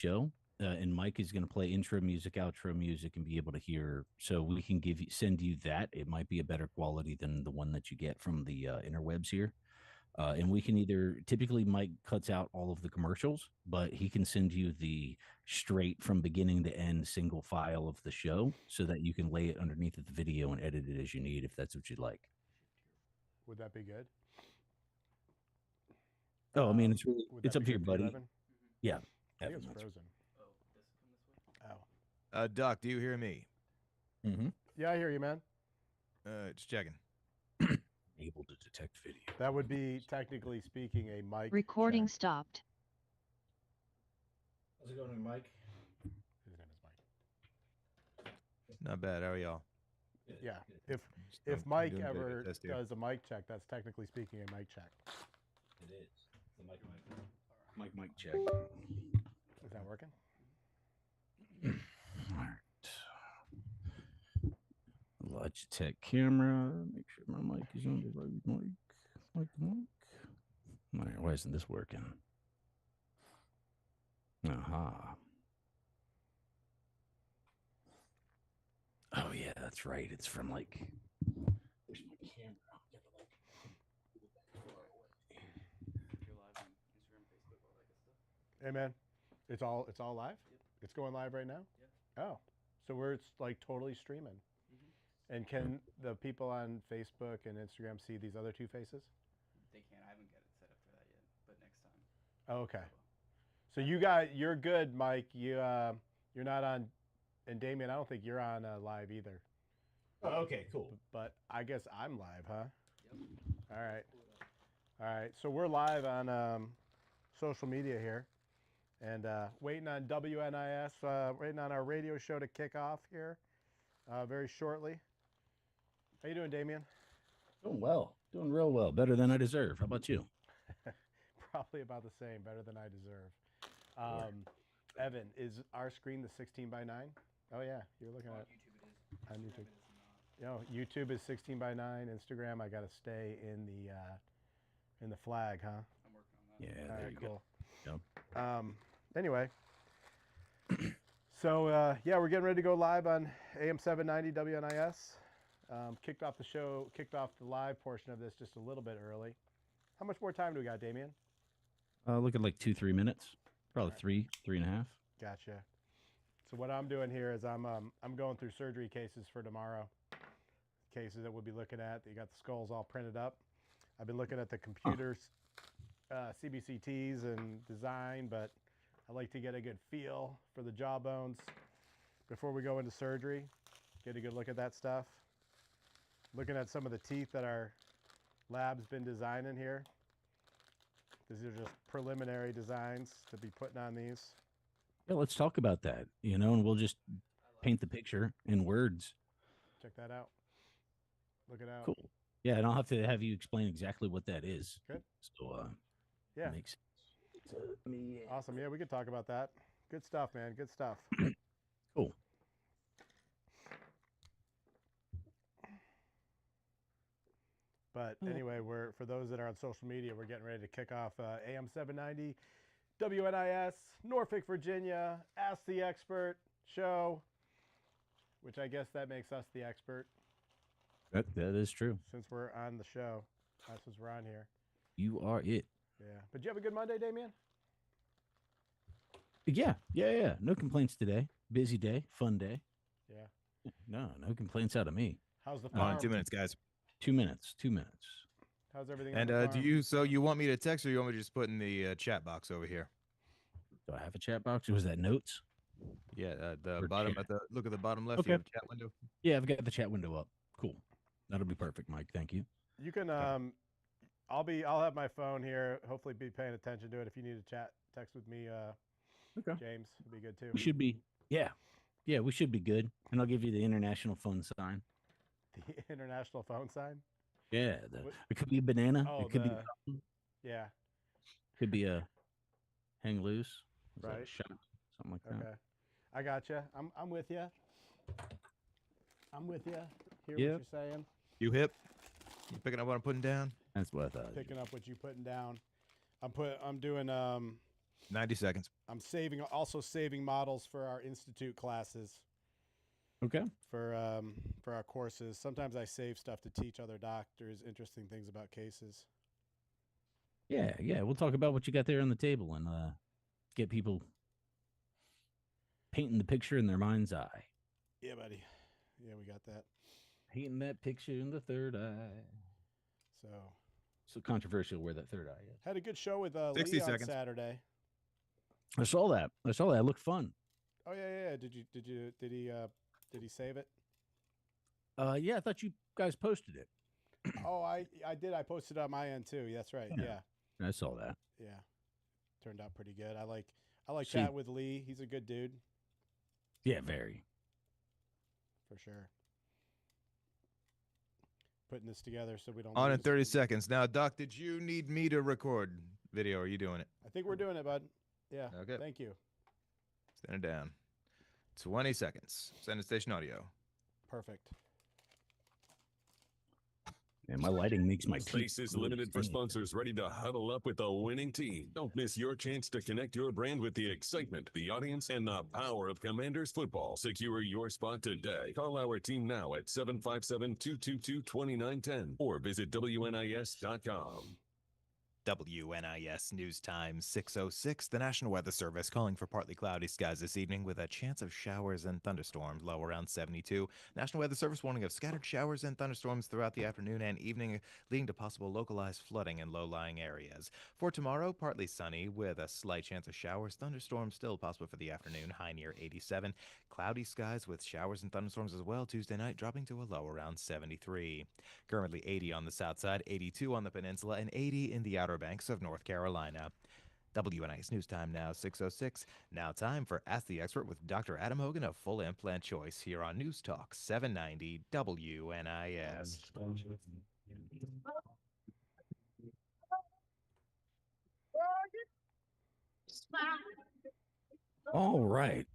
show. And Mike is going to play intro music, outro music, and be able to hear. So we can send you that. It might be a better quality than the one that you get from the interwebs here. And we can either typically Mike cuts out all of the commercials, but he can send you the straight from beginning to end single file of the show so that you can lay it underneath of the video and edit it as you need if that's what you'd like. Would that be good? Oh, I mean, it's up to your for you, buddy. Evan? Yeah. I think Evan, it's that's- frozen. Oh, does it come this way? Oh. Doc, do you hear me? Yeah, I hear you, man. Just checking. Able to detect video. That would be, technically speaking, a mic Recording check. stopped. How's it going, Mike? His name is Mike. Not bad. How are y'all? Yeah. Just If I'm Mike doing good at ever this here. does a mic check, that's technically speaking a mic check. It is. The mic check. Is that working? All right. Logitech camera. Make sure my mic is on the right mic. Mic. All right, why isn't this working? Aha. Oh yeah, that's right. It's from like. Where's my camera? If you're live on Instagram, Facebook, all that good stuff. Hey, man. It's all live? Yep. It's going live right now? Yep. Oh. So we're like totally streaming. And can the people on Facebook and Instagram see these other two faces? They can't. I haven't got it set up for that yet, but next time. Oh, okay. I will. So you're good, Mike. You're not on, and Damien, I don't think you're on live either. Oh, okay, cool. But I guess I'm live, huh? Yep. All right. All right. So we're live on social media here, and waiting on WNIS, waiting on our radio show to kick off here very shortly. How you doing, Damien? Doing well. Doing real well. Better than I deserve. How about you? Probably about the same. Better than I deserve. Evan, is our screen the 16:9? Oh yeah, you're looking On at YouTube it is. on Instagram YouTube. it is not. You know, YouTube is 16:9. Instagram, I got to stay in the flag, huh? I'm working on that. Yeah, All there right, you cool. go. Anyway, so yeah, we're getting ready to go live on AM790 WNIS. Kicked off the live portion of this just a little bit early. How much more time do we got, Damien? Look at like 2-3 minutes. Probably 3.5. Gotcha. So what I'm doing here is I'm going through surgery cases for tomorrow. Cases that we'll be looking at. You got the skulls all printed up. I've been looking at the computers, CBCTs and design, but I like to get a good feel for the jawbones before we go into surgery. Get a good look at that stuff. Looking at some of the teeth that our lab's been designing here. These are just preliminary designs to be putting on these. Yeah, let's talk about that, and we'll just paint the picture in words. Check that out. Look it out. Cool. Yeah, and I'll have to have you explain exactly what that is. Good. So, Yeah. makes sense. Awesome. Yeah, we could talk about that. Good stuff, man. Good stuff. Cool. But anyway, for those that are on social media, we're getting ready to kick off AM790 WNIS, Norfolk, Virginia, Ask the Expert show, which I guess that makes us the expert That is true. since we're on the show. Since we're on here. You are it. Yeah. But did you have a good Monday, Damien? Yeah. No complaints today. Busy day, fun day. Yeah. No complaints out of me. How's the Come on, farm? 2 minutes, guys. 2 minutes. 2 minutes. How's everything? And on the farm? so you want me to text or you want me to just put in the chat box over here? Do I have a chat box? Was that notes? Yeah, the Or bottom chat. look at the bottom left. Okay. You have a chat window. Yeah, I've got the chat window up. Cool. That'll be perfect, Mike. Thank you. You can I'll have my phone here. Hopefully be paying attention to it. If you need to text with me, Okay. James, it'd be good too. We should be. Yeah, we should be good. And I'll give you the international phone sign. The international phone sign. Yeah, What- it could be a banana. Oh, it could yeah. be a hang loose. Is that a Right. shot? Something like that. Okay. I got you. I'm with you. I'm with you. Hear what Yep. you're saying. You hip? You picking up what I'm putting down? That's what I thought. Picking up what you putting down. I'm doing 90 seconds. I'm also saving models for our institute classes. Okay. For our courses. Sometimes I save stuff to teach other doctors interesting things about cases. Yeah. We'll talk about what you got there on the table and get people painting the picture in their mind's eye. Yeah, buddy. Yeah, we got that. Painting that picture in the third eye. So controversial where that third eye is. Had a good show with 60 Lee on seconds. Saturday. I saw that. It looked fun. Oh yeah. Did he save it? Yeah, I thought you guys posted it. Oh, I did. I posted on my end too. That's right. Yeah. I saw that. Yeah. Turned out pretty good. I like chatting with Lee. He's a good dude. Yeah, very. For sure. Putting this together so we don't On in lose. 30 seconds. Now, Doc, did you need me to record video? Or are you doing it? I think we're doing it, bud. Yeah. Okay. Thank you. Stand it down. 20 seconds. Send it station audio. Perfect. And my lighting makes my Space is limited for sponsors ready to huddle up with the winning team. Don't miss your chance to connect your brand with the excitement, the audience, and the power of Commanders football. Secure your spot today. Call our team now at 757-222-2910 or visit WNIS.com. WNIS News Time 6:06. The National Weather Service calling for partly cloudy skies this evening with a chance of showers and thunderstorms, low around 72. National Weather Service warning of scattered showers and thunderstorms throughout the afternoon and evening, leading to possible localized flooding in low-lying areas. For tomorrow, partly sunny with a slight chance of showers. Thunderstorms still possible for the afternoon, high near 87. Cloudy skies with showers and thunderstorms as well Tuesday night, dropping to a low around 73. Currently 80 on the south side, 82 on the peninsula, and 80 in the Outer Banks of North Carolina. WNIS News Time now 6:06. Now time for Ask the Expert with Dr. Adam Hogan of Full Implant Choice here on News Talk 790 WNIS. All right.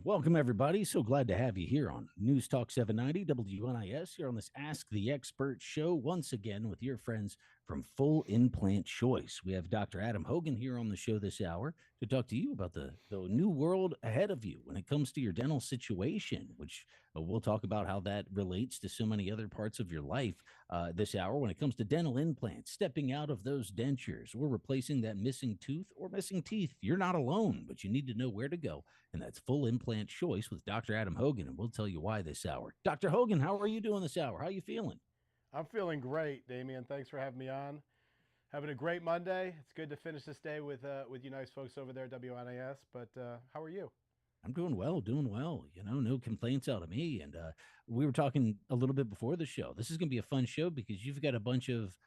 Welcome, everybody. So glad to have you here on News Talk 790 WNIS, here on this Ask the Expert show, once again with your friends from Full Implant Choice. We have Dr. Adam Hogan here on the show this hour to talk to you about the new world ahead of you when it comes to your dental situation, which we'll talk about how that relates to so many other parts of your life this hour when it comes to dental implants, stepping out of those dentures or replacing that missing tooth or missing teeth. You're not alone, but you need to know where to go. And that's Full Implant Choice with Dr. Adam Hogan, and we'll tell you why this hour. Dr. Hogan, how are you doing this hour? How are you feeling? I'm feeling great, Damian. Thanks for having me on. Having a great Monday. It's good to finish this day with you nice folks over there at WNIS. But how are you? I'm doing well. You know, no complaints out of me. And we were talking a little bit before the show. This is going to be a fun show because you've got a bunch of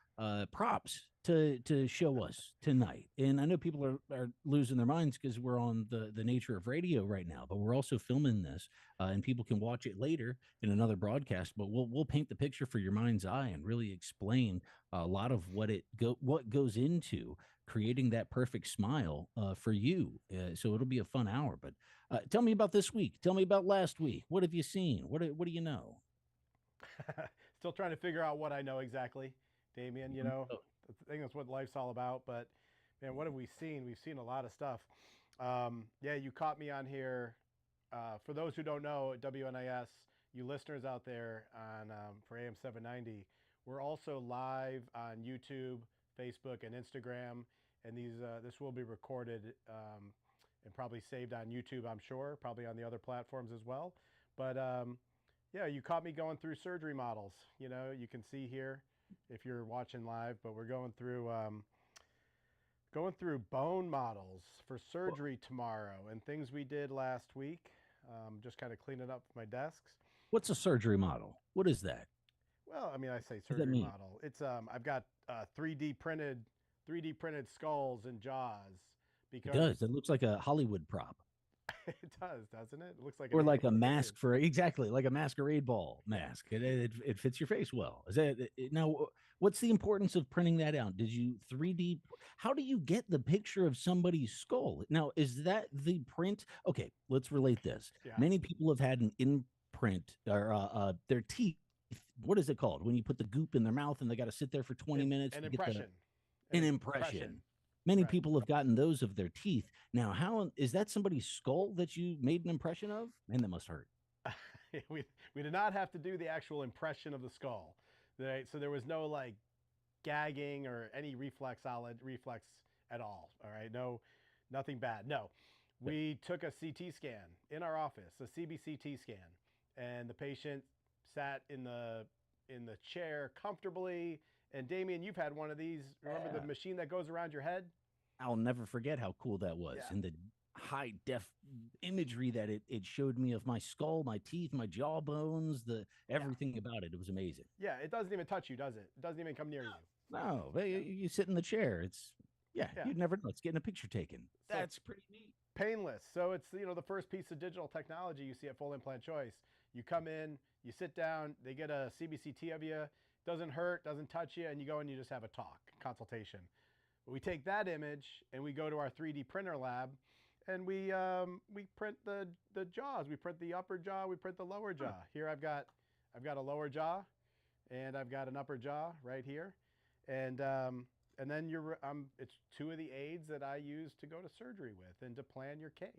props to show us tonight. And I know people are losing their minds because we're on the nature of radio right now, but we're also filming this and people can watch it later in another broadcast. But we'll paint the picture for your mind's eye and really explain a lot of what goes into creating that perfect smile for you. So it'll be a fun hour. But tell me about this week. Tell me about last week. What have you seen? What do you know? Still trying to figure out what I know exactly, Damian. You know, I think that's what life's all about. But man, what have we seen? We've seen a lot of stuff. Yeah, you caught me on here. For those who don't know, at WNIS, you listeners out there on for AM790, we're also live on YouTube, Facebook, and Instagram. And this will be recorded and probably saved on YouTube, I'm sure, probably on the other platforms as well. But yeah, you caught me going through surgery models. You know, you can see here if you're watching live, but we're going through bone models for surgery tomorrow and things we did last week. Just kind of cleaning up my desks. What's a surgery model? What is that? Well, I mean, I say What does that surgery mean? model. It's I've got 3D printed skulls and jaws. It Because does. It looks like a Hollywood prop. it does, doesn't it? It looks like Or an like a alien. mask for exactly like a masquerade ball mask. It fits your face well. Is that now? What's the importance of printing that out? Did you 3D? How do you get the picture of somebody's skull? Now, is that the print? Okay, let's relate this. Yeah. Many people have had an imprint or their teeth. What is it called when you put the goop in their mouth and they got to sit there for 20 minutes? An to get impression. an impression. Many Right. people have gotten those of their teeth. Now, how is that somebody's skull that you made an impression of? Man, that must hurt. we did not have to do the actual impression of the skull. Right? So there was no like gagging or any reflex at all. All right. No, nothing bad. No. We took a CT scan in our office, a CBCT scan, and the patient sat in the chair comfortably. And Damien, you've had one of these. Remember the machine that goes around your head? I'll never forget how cool that was. Yeah. And the high def imagery that it showed me of my skull, my teeth, my jaw bones, the everything about it. It was amazing. Yeah, it doesn't even touch you, does it? It doesn't even come near you. No, but you sit in the chair. It's Yeah. you'd never know. It's getting a picture taken. So- That's pretty neat. Painless. So it's the first piece of digital technology you see at Full Implant Choice. You come in, you sit down, they get a CBCT of you, doesn't hurt, doesn't touch you, and you go and you just have a talk, consultation. We take that image and we go to our 3D printer lab, and we print the jaws. We print the upper jaw, we print the lower jaw. Here I've got a lower jaw, and I've got an upper jaw right here, and then it's two of the aids that I use to go to surgery with and to plan your case.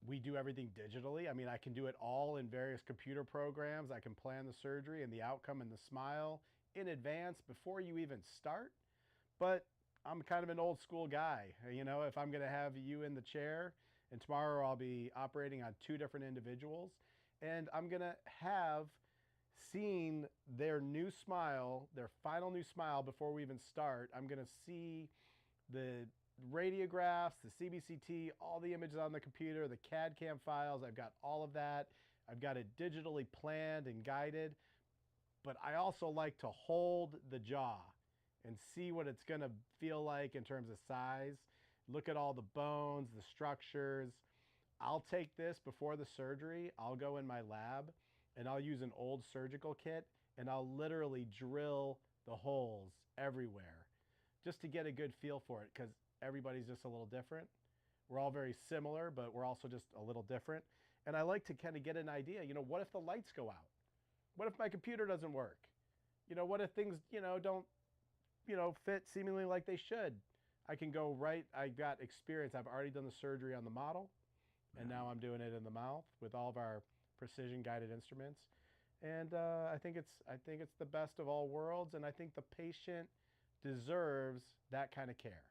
We do everything digitally. I mean, I can do it all in various computer programs. I can plan the surgery and the outcome and the smile in advance before you even start. But I'm kind of an old school guy. If I'm going to have you in the chair, and tomorrow I'll be operating on 2 different individuals, and I'm going to have seen their new smile, their final new smile before we even start. I'm going to see the radiographs, the CBCT, all the images on the computer, the CAD CAM files. I've got all of that. I've got it digitally planned and guided. But I also like to hold the jaw and see what it's going to feel like in terms of size. Look at all the bones, the structures. I'll take this before the surgery. I'll go in my lab and I'll use an old surgical kit and I'll literally drill the holes everywhere just to get a good feel for it, because everybody's just a little different. We're all very similar, but we're also just a little different. And I like to kind of get an idea, what if the lights go out? What if my computer doesn't work? What if things, don't, fit seemingly like they should? I can go right. I got experience. I've already done the surgery on the model, and now I'm doing it in the mouth with all of our precision guided instruments. And I think it's the best of all worlds, and I think the patient deserves that kind of care.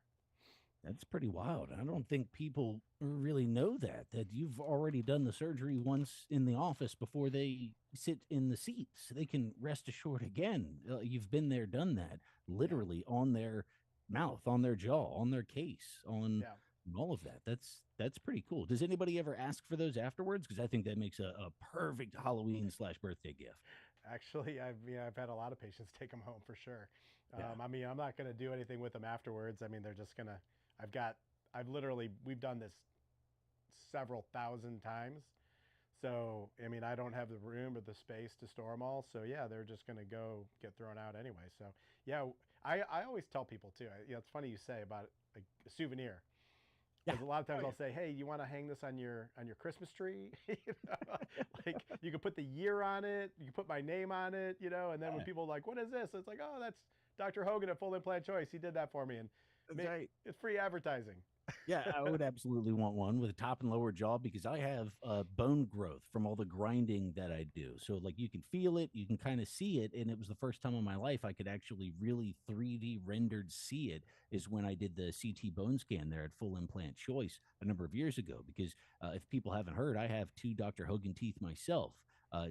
That's pretty wild. I don't think people really know that you've already done the surgery once in the office before they sit in the seats. They can rest assured again. You've been there, done that, literally on their mouth, on their jaw, on their case, on all of that. That's pretty cool. Does anybody ever ask for those afterwards? Because I think that makes a perfect Halloween/birthday gift. Actually, I've had a lot of patients take them home for sure. Yeah. I'm not going to do anything with them afterwards. They're just going to, we've done this several thousand times. So, I don't have the room or the space to store them all. So yeah, they're just going to go get thrown out anyway. So yeah, I always tell people too, it's funny you say about like a souvenir. Because a lot of times I'll say, hey, you want to hang this on your Christmas tree? Like you can put the year on it, you can put my name on it, and then when people are like, what is this? It's like, oh, that's Dr. Hogan at Full Implant Choice. He did that for me. And right. It's free advertising. Yeah, I would absolutely want one with a top and lower jaw, because I have bone growth from all the grinding that I do. So like you can feel it, you can kind of see it. And it was the first time in my life I could actually really 3D rendered see it, is when I did the CT bone scan there at Full Implant Choice a number of years ago. Because if people haven't heard, I have 2 Dr. Hogan teeth myself.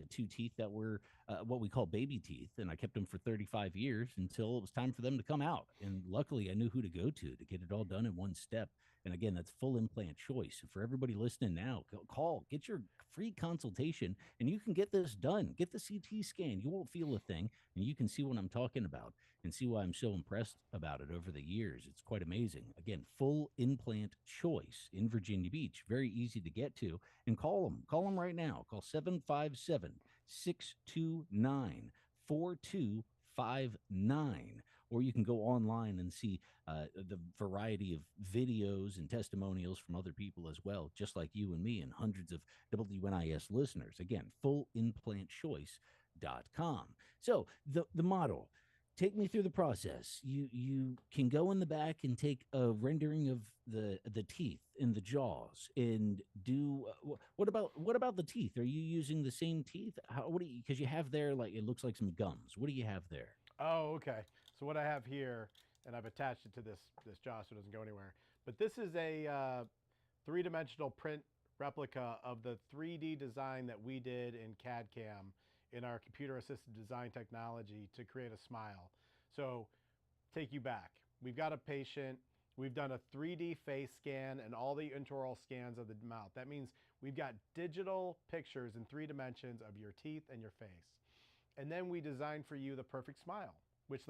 2 teeth that were what we call baby teeth, and I kept them for 35 years until it was time for them to come out. And luckily, I knew who to go to get it all done in one step. And again, that's Full Implant Choice. For everybody listening now, call, get your free consultation, and you can get this done. Get the CT scan. You won't feel a thing, and you can see what I'm talking about and see why I'm so impressed about it over the years. It's quite amazing. Again, Full Implant Choice in Virginia Beach. Very easy to get to. And call them. Call them right now. Call 757-629-4259. Or you can go online and see the variety of videos and testimonials from other people as well, just like you and me and hundreds of WNIS listeners. Again, fullimplantchoice.com. So the model, take me through the process. You can go in the back and take a rendering of the teeth in the jaws and do what about the teeth? Are you using the same teeth? How what do you, because you have there, like, it looks like some gums. What do you have there? Oh, okay. So what I have here, and I've attached it to this jaw so it doesn't go anywhere. But this is a three-dimensional print replica of the 3D design that we did in CAD/CAM in our computer-assisted design technology to create a smile. So take you back. We've got a patient. We've done a 3D face scan and all the intraoral scans of the mouth. That means we've got digital pictures in 3 dimensions of your teeth and your face. And then we designed for you the perfect smile, which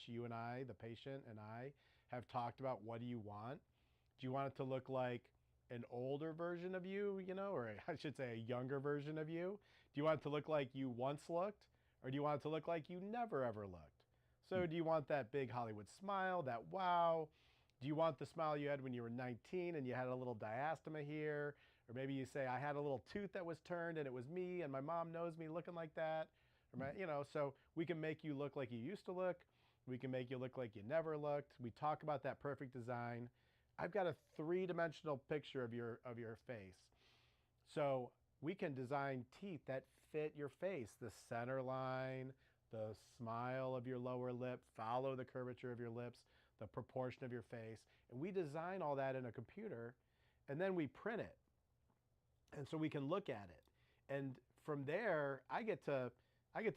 you and I, the patient and I, have talked about. What do you want? Do you want it to look like an older version of you, or I should say a younger version of you? Do you want it to look like you once looked, or do you want it to look like you never ever looked? So do you want that big Hollywood smile, that wow? Do you want the smile you had when you were 19 and you had a little diastema here? Or maybe you say, I had a little tooth that was turned and it was me and my mom knows me looking like that. Or so we can make you look like you used to look. We can make you look like you never looked. We talk about that perfect design. I've got a 3-dimensional picture of your face. So we can design teeth that fit your face, the center line, the smile of your lower lip, follow the curvature of your lips, the proportion of your face. And we design all that in a computer, and then we print it. And so we can look at it. And from there, I get to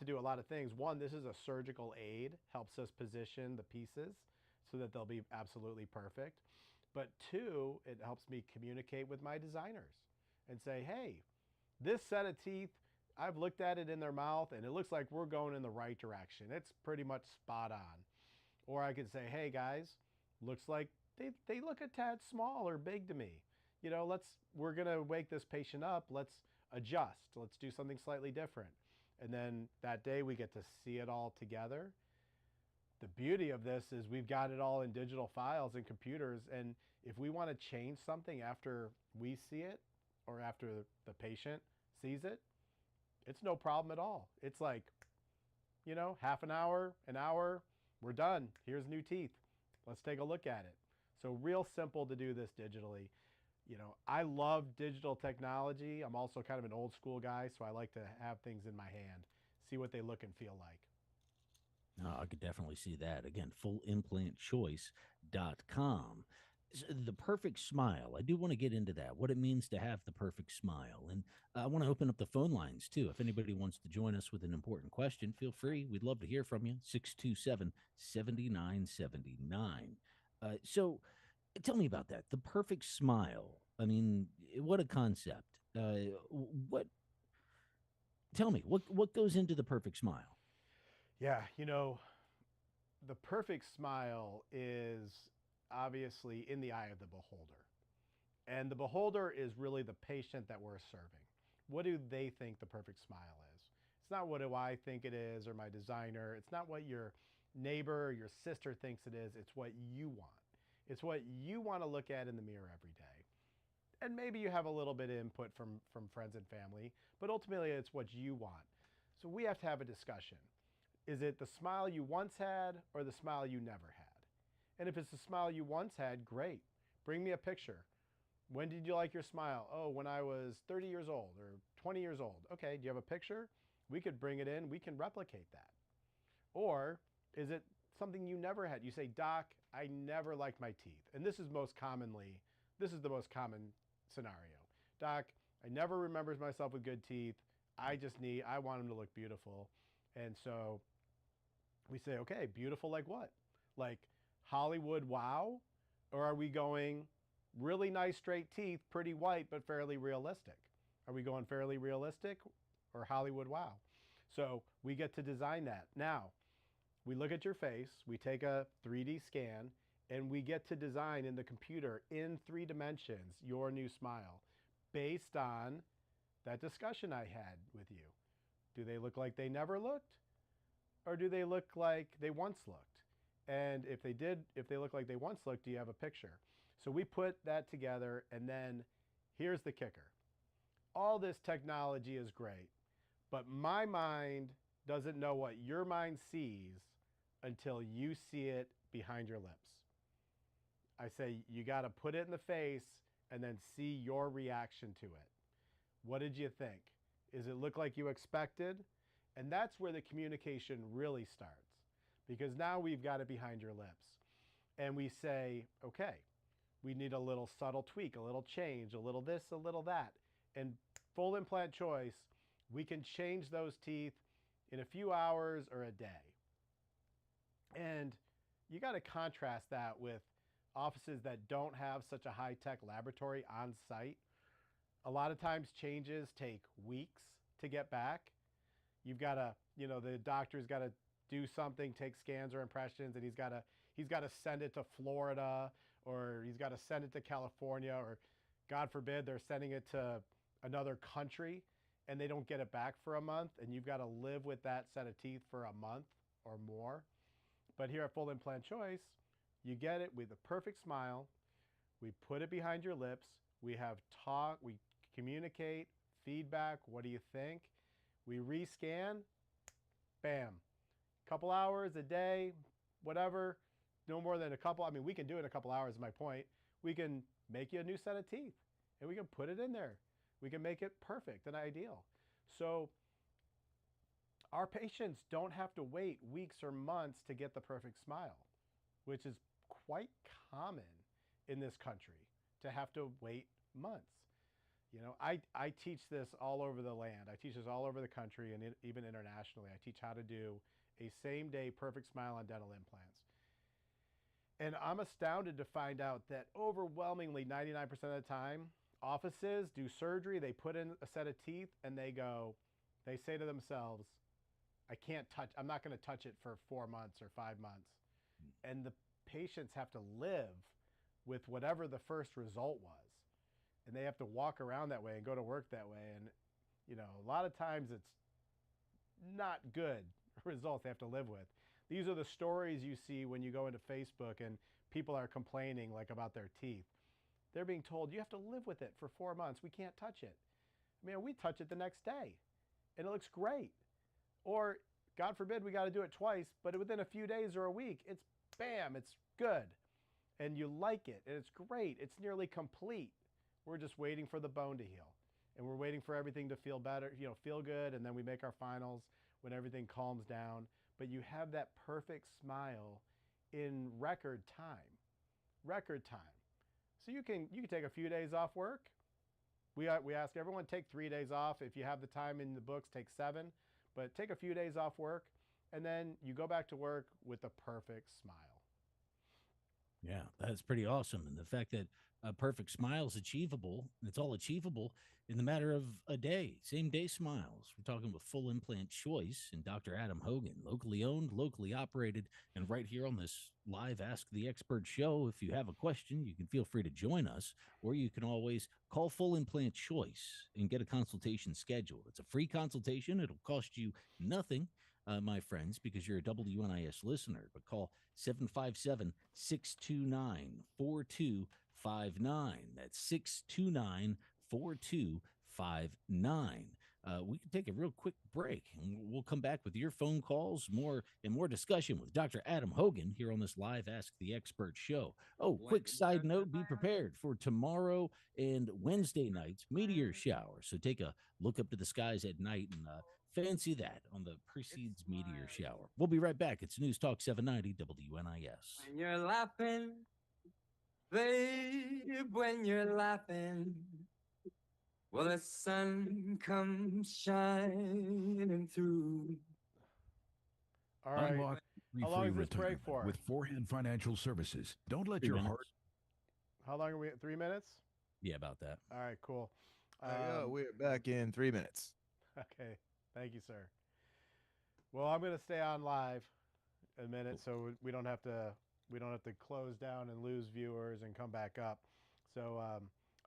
do a lot of things. One, this is a surgical aid, helps us position the pieces so that they'll be absolutely perfect. But two, it helps me communicate with my designers and say, hey, this set of teeth, I've looked at it in their mouth and it looks like we're going in the right direction. It's pretty much spot on. Or I could say, hey guys, looks like they look a tad small or big to me. We're gonna wake this patient up. Let's adjust. Let's do something slightly different. And then that day we get to see it all together. The beauty of this is we've got it all in digital files and computers. And if we want to change something after we see it or after the patient sees it, it's no problem at all. It's like, half an hour, we're done. Here's new teeth. Let's take a look at it. So real simple to do this digitally. I love digital technology. I'm also kind of an old school guy, so I like to have things in my hand, see what they look and feel like. No, I could definitely see that. Again, fullimplantchoice.com. The perfect smile. I do want to get into that, what it means to have the perfect smile. And I want to open up the phone lines too. If anybody wants to join us with an important question, feel free. We'd love to hear from you. 627-7979. So tell me about that. The perfect smile. I mean, what a concept. Tell me, what goes into the perfect smile? Yeah, the perfect smile is obviously in the eye of the beholder. And the beholder is really the patient that we're serving. What do they think the perfect smile is? It's not what do I think it is or my designer. It's not what your neighbor or your sister thinks it is. It's what you want. It's what you want to look at in the mirror every day. And maybe you have a little bit of input from friends and family, but ultimately it's what you want. So we have to have a discussion. Is it the smile you once had or the smile you never had? And if it's the smile you once had, great. Bring me a picture. When did you like your smile? Oh, when I was 30 years old or 20 years old. Okay, do you have a picture? We could bring it in. We can replicate that. Or is it something you never had? You say, Doc, I never liked my teeth. And this is the most common scenario. Doc, I never remembered myself with good teeth. I want them to look beautiful. And so we say, okay, beautiful like what? Like Hollywood wow? Or are we going really nice straight teeth, pretty white, but fairly realistic? Are we going fairly realistic or Hollywood wow? So we get to design that. Now, we look at your face, we take a 3D scan, and we get to design in the computer in 3 dimensions your new smile based on that discussion I had with you. Do they look like they never looked? Or do they look like they once looked? And if they look like they once looked, do you have a picture? So we put that together, and then here's the kicker. All this technology is great, but my mind doesn't know what your mind sees until you see it behind your lips. I say you got to put it in the face and then see your reaction to it. What did you think? Does it look like you expected? And that's where the communication really starts, because now we've got it behind your lips. And we say, okay, we need a little subtle tweak, a little change, a little this, a little that. And full implant choice, we can change those teeth in a few hours or a day. And you got to contrast that with offices that don't have such a high-tech laboratory on site. A lot of times changes take weeks to get back. You've got to, the doctor's got to do something, take scans or impressions, and he's got to send it to Florida, or he's got to send it to California, or God forbid they're sending it to another country and they don't get it back for a month, and you've got to live with that set of teeth for a month or more. But here at Full Implant Choice, you get it with a perfect smile. We put it behind your lips. We have talk, we communicate, feedback. What do you think? We rescan, bam. Couple hours, a day, whatever. No more than a couple. I mean, we can do it in a couple hours, is my point. We can make you a new set of teeth and we can put it in there. We can make it perfect and ideal. So our patients don't have to wait weeks or months to get the perfect smile, which is quite common in this country, to have to wait months. I teach this all over the land. I teach this all over the country and even internationally. I teach how to do a same-day perfect smile on dental implants. And I'm astounded to find out that overwhelmingly 99% of the time, offices do surgery, they put in a set of teeth, and they say to themselves, I'm not going to touch it for 4 months or 5 months. And the patients have to live with whatever the first result was. And they have to walk around that way and go to work that way. And, a lot of times it's not good results they have to live with. These are the stories you see when you go into Facebook and people are complaining about their teeth. They're being told, you have to live with it for 4 months. We can't touch it. We touch it the next day and it looks great. Or God forbid, we got to do it twice, but within a few days or a week, it's bam, it's good. And you like it and it's great. It's nearly complete. We're just waiting for the bone to heal. And we're waiting for everything to feel better, feel good. And then we make our finals when everything calms down. But you have that perfect smile in record time. So you can take a few days off work. We ask everyone, take 3 days off. If you have the time in the books, take 7. But take a few days off work, and then you go back to work with a perfect smile. Yeah, that's pretty awesome. And the fact that a perfect smile is achievable, it's all achievable in the matter of a day, same day smiles. We're talking with Full Implant Choice and Dr. Adam Hogan, locally owned, locally operated, and right here on this live Ask the Expert show. If you have a question, you can feel free to join us, or you can always call Full Implant Choice and get a consultation scheduled. It's a free consultation. It'll cost you nothing, my friends, because you're a WNIS listener. But call 757-629-4259. That's 629-4259. We can take a real quick break, and we'll come back with your phone calls, more discussion with Dr. Adam Hogan here on this live Ask the Expert show. Oh, quick side note, be prepared for tomorrow and Wednesday night's meteor shower. So take a look up to the skies at night and fancy that on the precedes meteor shower. We'll be right back. It's News Talk 790 WNIS. When you're laughing, babe, when you're laughing, well, the sun comes shining through. All right. Unlock How long free is this break retirement for? with Forehand Financial Services. Don't let 3 your minutes. heart. How long are we at? 3 minutes? Yeah, about that. All right, cool. We're back in 3 minutes. Okay. Thank you, sir. Well, I'm going to stay on live a minute so we don't have to close down and lose viewers and come back up. So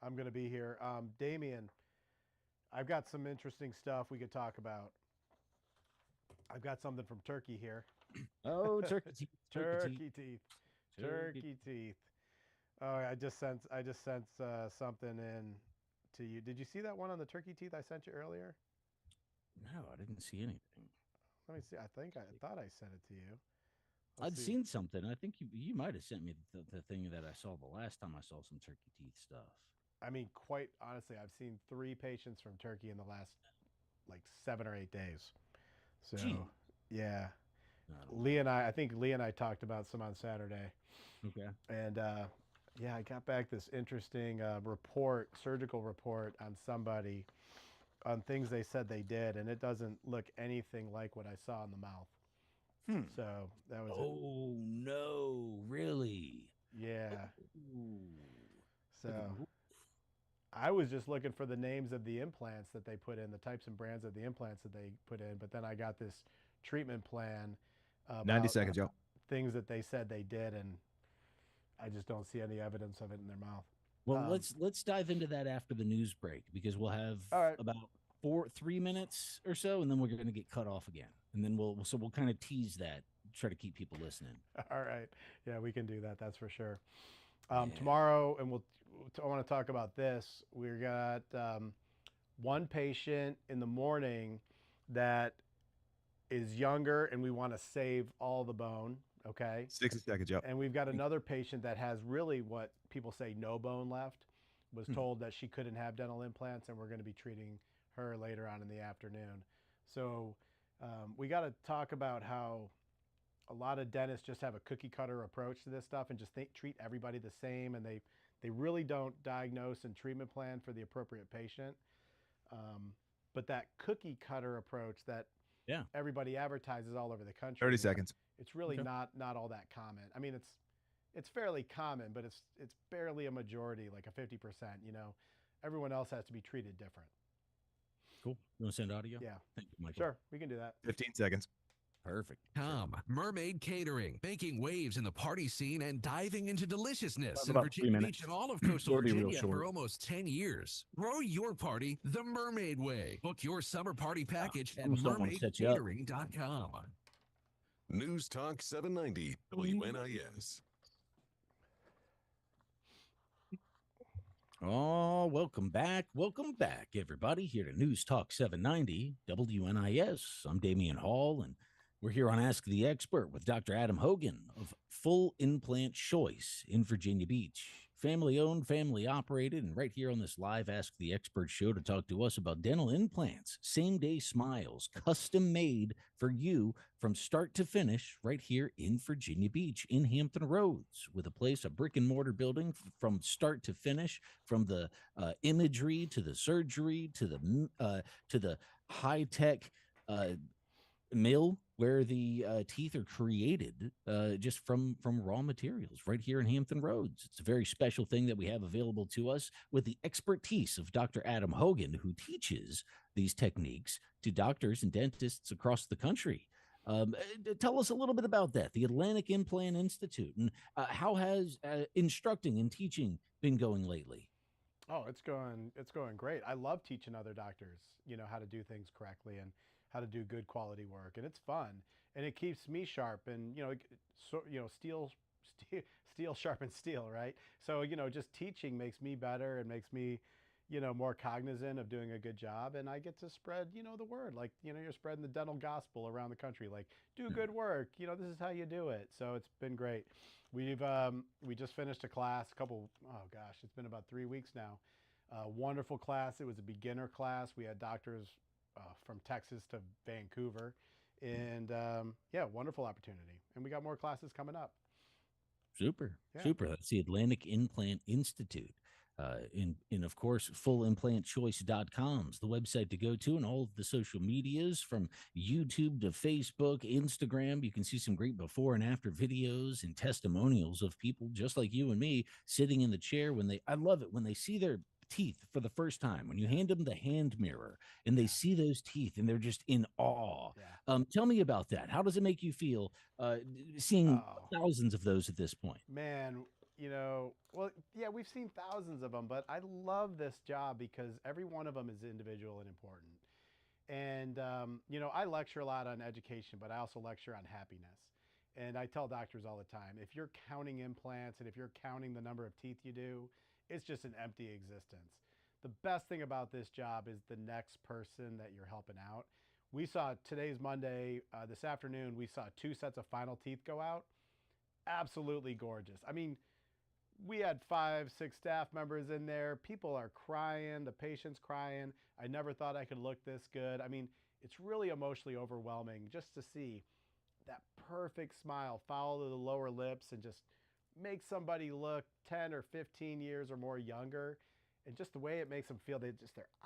I'm going to be here. Damien, I've got some interesting stuff we could talk about. I've got something from Turkey here. Oh, turkey teeth. Turkey teeth. Turkey teeth. Oh, I just sent something in to you. Did you see that one on the turkey teeth I sent you earlier? No, I didn't see anything. Let me see. I thought I sent it to you. Let's I'd see. seen something. I think you might have sent me the thing that I saw the last time I saw some turkey teeth stuff. I mean, quite honestly, I've seen 3 patients from Turkey in the last like 7 or 8 days. So, Gee. yeah. I I think Lee and I talked about some on Saturday. Okay. And yeah, I got back this interesting surgical report on somebody on things they said they did, and it doesn't look anything like what I saw in the mouth. So that was Oh no, really? yeah. Ooh. So I was just looking for the names of the implants that they put in, the types and brands of the implants that they put in, but then I got this treatment plan 90 about seconds, Joe. things that they said they did, and I just don't see any evidence of it in their mouth. Well, let's dive into that after the news break, because we'll have All right. about 3 minutes or so, and then we're going to get cut off again, and then we'll kind of tease that, try to keep people listening. All right. Yeah, we can do that. That's for sure. Yeah. Tomorrow, and I want to talk about this. We got one patient in the morning that is younger, and we want to save all the bone. Okay. 60 seconds, Joe. And we've got another patient that has really what people say no bone left, was told that she couldn't have dental implants, and we're going to be treating her later on in the afternoon. So we got to talk about how a lot of dentists just have a cookie cutter approach to this stuff and just treat everybody the same, and they really don't diagnose and treatment plan for the appropriate patient. But that cookie cutter approach that everybody advertises all over the country, 30 seconds. it's really not all that common. I mean, it's fairly common, but it's barely a majority, like a 50%. You know, everyone else has to be treated different. Cool. You want to send audio? Yeah. Thank you, Michael. Sure, we can do that. 15 seconds. Perfect. Mermaid Catering, making waves in the party scene and diving into deliciousness in About Virginia 3 Beach and all of coastal It'll be real Virginia short. for almost 10 years. Throw your party the Mermaid way. Book your summer party package at almost don't wanna set you up. mermaidcatering.com. News Talk 790 WNIS. Oh, welcome back. Welcome back, everybody, here to News Talk 790 WNIS. I'm Damian Hall, and we're here on Ask the Expert with Dr. Adam Hogan of Full Implant Choice in Virginia Beach. Family owned, family operated, and right here on this live Ask the Expert show to talk to us about dental implants, same day smiles, custom made for you from start to finish, right here in Virginia Beach in Hampton Roads, with a brick and mortar building from start to finish, from the imagery to the surgery to the high tech mill where the teeth are created just from raw materials right here in Hampton Roads. It's a very special thing that we have available to us with the expertise of Dr. Adam Hogan, who teaches these techniques to doctors and dentists across the country. Tell us a little bit about that, the Atlantic Implant Institute, and how has instructing and teaching been going lately? Oh, it's going great. I love teaching other doctors, how to do things correctly and how to do good quality work, and it's fun, and it keeps me sharp, and steel sharpens steel, right? So just teaching makes me better and makes me more cognizant of doing a good job, and I get to spread the word, like you're spreading the dental gospel around the country, like do good work, this is how you do it. So it's been great. We just finished a class it's been about 3 weeks now. Wonderful class. It was a beginner class. We had doctors from Texas to Vancouver, and wonderful opportunity. And we got more classes coming up. Super. Yeah. Super. That's the Atlantic Implant Institute. In of course, fullimplantchoice.com is the website to go to, and all of the social medias from YouTube to Facebook, Instagram. You can see some great before and after videos and testimonials of people just like you and me sitting in the chair I love it when they see their teeth for the first time, when you hand them the hand mirror and they see those teeth and they're just in awe. Tell me about that. How does it make you feel seeing thousands of those at this point? Man, we've seen thousands of them, but I love this job because every one of them is individual and important. And, I lecture a lot on education, but I also lecture on happiness. And I tell doctors all the time, if you're counting implants and if you're counting the number of teeth you do, it's just an empty existence. The best thing about this job is the next person that you're helping out. We saw today's Monday, this afternoon, we saw 2 sets of final teeth go out. Absolutely gorgeous. I mean, we had 5, 6 staff members in there. People are crying. The patient's crying. I never thought I could look this good. I mean, it's really emotionally overwhelming just to see that perfect smile follow the lower lips and just make somebody look 10 or 15 years or more younger. And just the way it makes them feel, their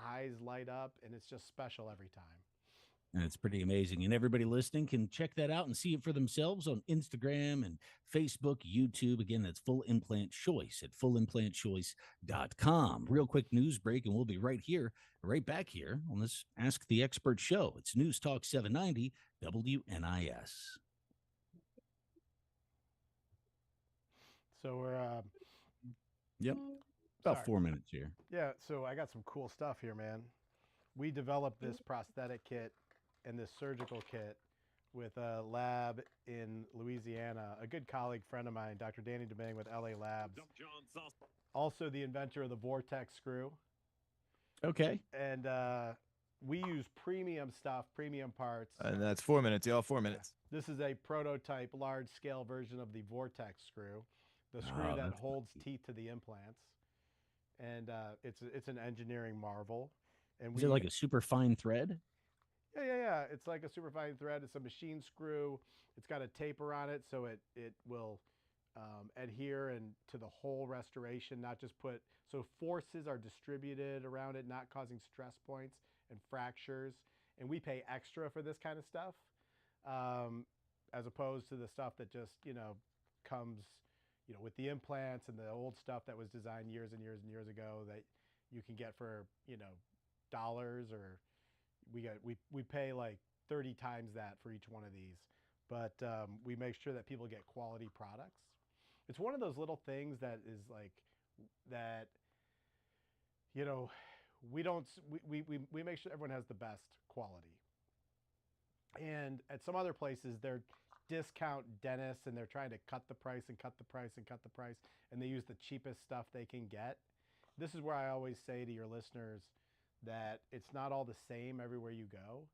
eyes light up, and it's just special every time. And it's pretty amazing. And everybody listening can check that out and see it for themselves on Instagram and Facebook, YouTube. Again, that's Full Implant Choice at fullimplantchoice.com. Real quick news break, and we'll be right back here on this Ask the Expert show. It's News Talk 790 WNIS. So we're Yep. About sorry. 4 minutes here. Yeah, so I got some cool stuff here, man. We developed this prosthetic kit and this surgical kit with a lab in Louisiana, a good colleague friend of mine, Dr. Danny DeBang with LA Labs. Also the inventor of the Vortex screw. Okay. And we use premium stuff, premium parts. And that's 4 minutes, y'all. 4 minutes. This is a prototype, large-scale version of the Vortex screw, the screw that holds teeth to the implants. And it's an engineering marvel. And is it like a super fine thread? Yeah. It's like a super fine thread. It's a machine screw. It's got a taper on it, so it will adhere and to the whole restoration, not just so forces are distributed around it, not causing stress points and fractures. And we pay extra for this kind of stuff, as opposed to the stuff that just, comes, with the implants and the old stuff that was designed years and years and years ago that you can get for, dollars, or we pay like 30 times that for each one of these. But we make sure that people get quality products. It's one of those little things that is like that, we make sure everyone has the best quality. And at some other places, they're discount dentists and they're trying to cut the price and cut the price and cut the price, and they use the cheapest stuff they can get. This is where I always say to your listeners that it's not all the same everywhere you go.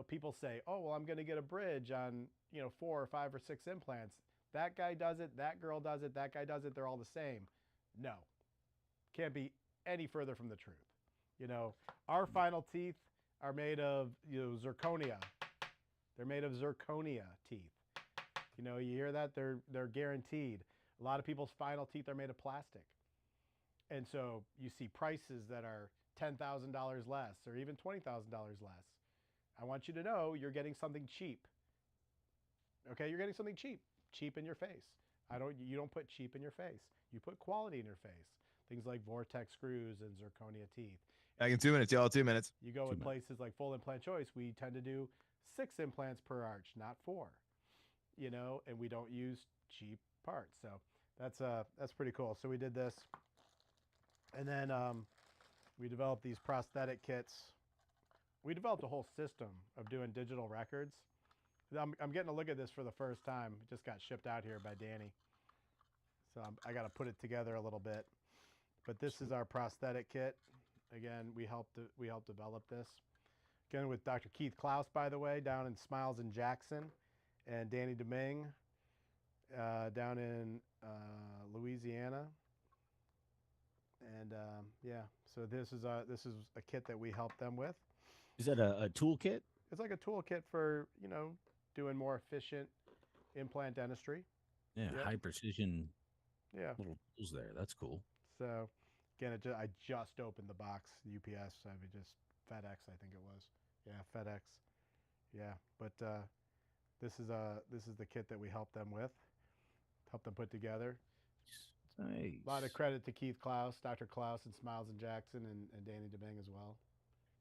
People say, oh, well, I'm going to get a bridge on, 4 or 5 or 6 implants. That guy does it, that girl does it, that guy does it, they're all the same. No, can't be any further from the truth. Our final teeth are made of zirconia. They're made of zirconia teeth. You hear that? They're guaranteed. A lot of people's final teeth are made of plastic. And so you see prices that are $10,000 less or even $20,000 less. I want you to know you're getting something cheap. Okay, you're getting something cheap. Cheap in your face. You don't put cheap in your face. You put quality in your face. Things like Vortex screws and zirconia teeth. Back in 2 minutes, y'all. 2 minutes. You go in places like Full Implant Choice, we tend to do 6 implants per arch, not 4. And we don't use cheap parts. So that's pretty cool. So we did this, and then we developed these prosthetic kits. We developed a whole system of doing digital records. I'm getting a look at this for the first time. It just got shipped out here by Danny. So I got to put it together a little bit. But this is our prosthetic kit. Again, we helped develop this. Again, with Dr. Keith Klaus, by the way, down in Smiles in Jackson, and Danny DeMing down in Louisiana. And so this is a kit that we helped them with. Is that a toolkit? It's like a toolkit for, doing more efficient implant dentistry. Yeah, Yep. high precision. Yeah. Little tools there. That's cool. So again, I just opened the box, UPS. I mean, just FedEx, I think it was. Yeah, FedEx. Yeah, but this is the kit that we helped them put together. Nice. A lot of credit to Keith Klaus, Dr. Klaus, and Smiles and Jackson, and Danny DeBang as well.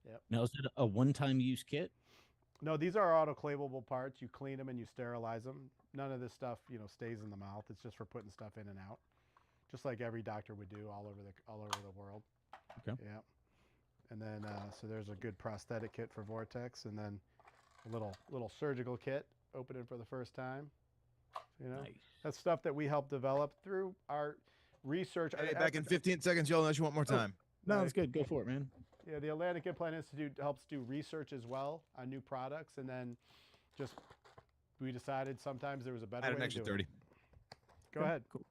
Yep. Now, is it a one-time use kit? No, these are autoclavable parts. You clean them and you sterilize them. None of this stuff, stays in the mouth. It's just for putting stuff in and out, just like every doctor would do all over the world. Okay. Yeah. And then so there's a good prosthetic kit for Vortex, and then a little surgical kit opening for the first time. Nice. That's stuff that we helped develop through our research. Hey, back in 15 seconds, y'all, unless you want more time. No, that's good. Go for it, man. Yeah, the Atlantic Implant Institute helps do research as well on new products, and then just we decided sometimes there was a better Add way an extra to do 30. it. Go ahead. Cool.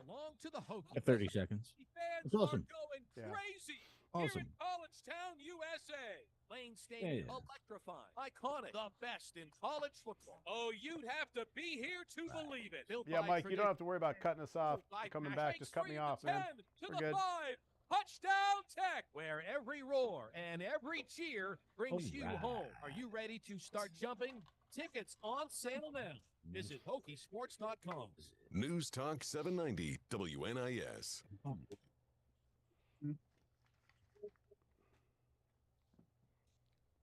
Belong to the Hogan. 30 seconds. Fans That's awesome. are going Yeah. crazy Awesome. here in College Town, USA. Lane Yeah. Stadium, electrifying, iconic, the best in college football. Oh, you'd have to be here to believe it. Built Yeah, by Mike, you don't have to worry about cutting us off. by Coming back, just cut me off, man. 10 to We're the good. 5. Touchdown Tech, where every roar and every cheer brings you Alright. home. Are you ready to start jumping? Tickets on sale now. Visit HokieSports.com. News Talk 790 WNIS.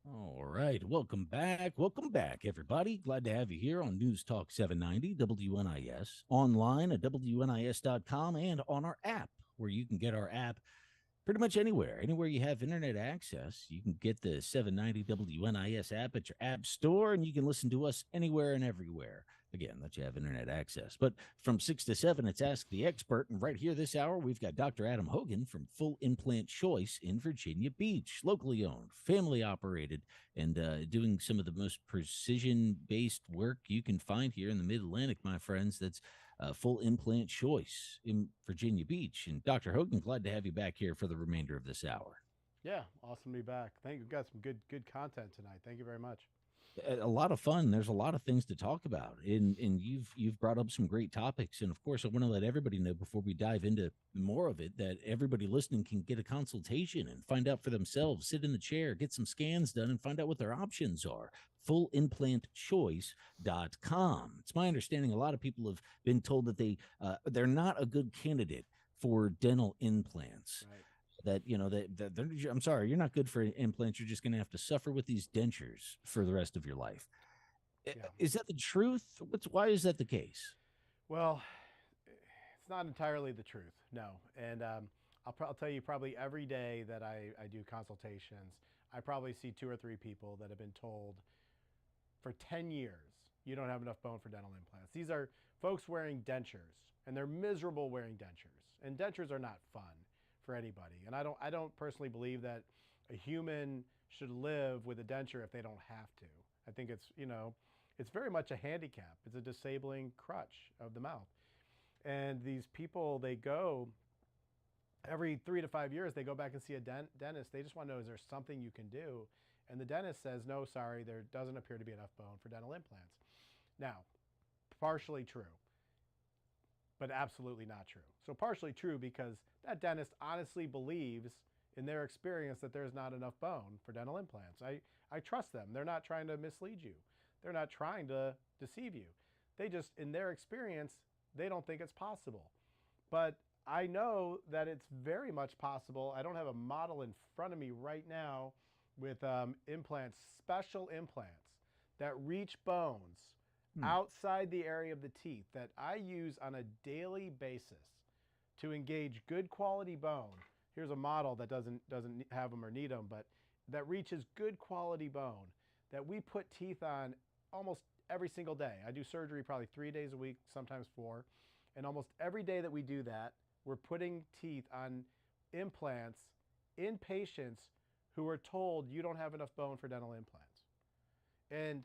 All right. Welcome back. Welcome back, everybody. Glad to have you here on News Talk 790 WNIS, online at WNIS.com, and on our app, where you can get our app pretty much anywhere. Anywhere you have internet access, you can get the 790 WNIS app at your app store, and you can listen to us anywhere and everywhere. Again, that you have internet access. But from 6 to 7, it's Ask the Expert. And right here this hour, we've got Dr. Adam Hogan from Full Implant Choice in Virginia Beach, locally owned, family operated, and doing some of the most precision-based work you can find here in the Mid-Atlantic, my friends. That's Full Implant Choice in Virginia Beach. And Dr. Hogan, glad to have you back here for the remainder of this hour. Yeah, awesome to be back. Thank you. We've got some good content tonight. Thank you very much. A lot of fun. There's a lot of things to talk about, and you've brought up some great topics. And of course, I want to let everybody know before we dive into more of it that everybody listening can get a consultation and find out for themselves. Sit in the chair, get some scans done, and find out what their options are. FullImplantChoice.com. It's my understanding a lot of people have been told that they're not a good candidate for dental implants. Right. That I'm sorry, you're not good for implants. You're just going to have to suffer with these dentures for the rest of your life. Yeah. Is that the truth? Why is that the case? Well, it's not entirely the truth, no. And I'll tell you, probably every day that I do consultations, I probably see 2 or 3 people that have been told for 10 years, you don't have enough bone for dental implants. These are folks wearing dentures, and they're miserable wearing dentures. And dentures are not fun for anybody. And I don't personally believe that a human should live with a denture if they don't have to. I think it's very much a handicap. It's a disabling crutch of the mouth. And these people, they go every 3 to 5 years, they go back and see a dentist. They just want to know, is there something you can do? And the dentist says, no, sorry, there doesn't appear to be enough bone for dental implants. Now, partially true, but absolutely not true. So partially true because that dentist honestly believes in their experience that there's not enough bone for dental implants. I trust them. They're not trying to mislead you. They're not trying to deceive you. They just, in their experience, they don't think it's possible. But I know that it's very much possible. I don't have a model in front of me right now with implants, special implants that reach bones outside the area of the teeth that I use on a daily basis to engage good quality bone. Here's a model that doesn't have them or need them, but that reaches good quality bone that we put teeth on almost every single day. I do surgery probably 3 days a week, sometimes 4. And almost every day that we do that, we're putting teeth on implants in patients who are told you don't have enough bone for dental implants. And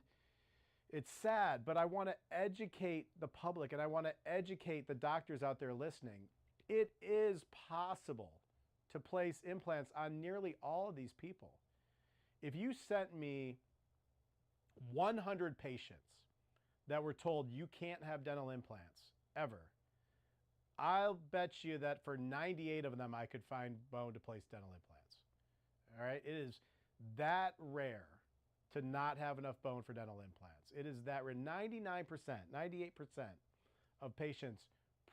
it's sad, but I want to educate the public and I want to educate the doctors out there listening. It is possible to place implants on nearly all of these people. If you sent me 100 patients that were told you can't have dental implants ever, I'll bet you that for 98 of them I could find bone to place dental implants. All right, it is that rare to not have enough bone for dental implants. It is that rare. 99%, 98% of patients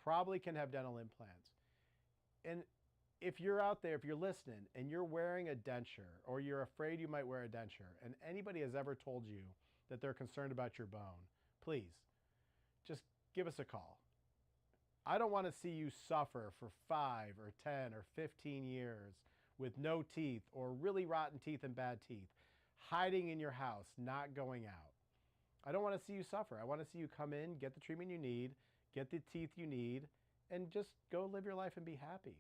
probably can have dental implants. And if you're out there, if you're listening and you're wearing a denture or you're afraid you might wear a denture and anybody has ever told you that they're concerned about your bone, please just give us a call. I don't want to see you suffer for 5 or 10 or 15 years with no teeth or really rotten teeth and bad teeth, hiding in your house, not going out. I don't want to see you suffer. I want to see you come in, get the treatment you need, get the teeth you need, and just go live your life and be happy.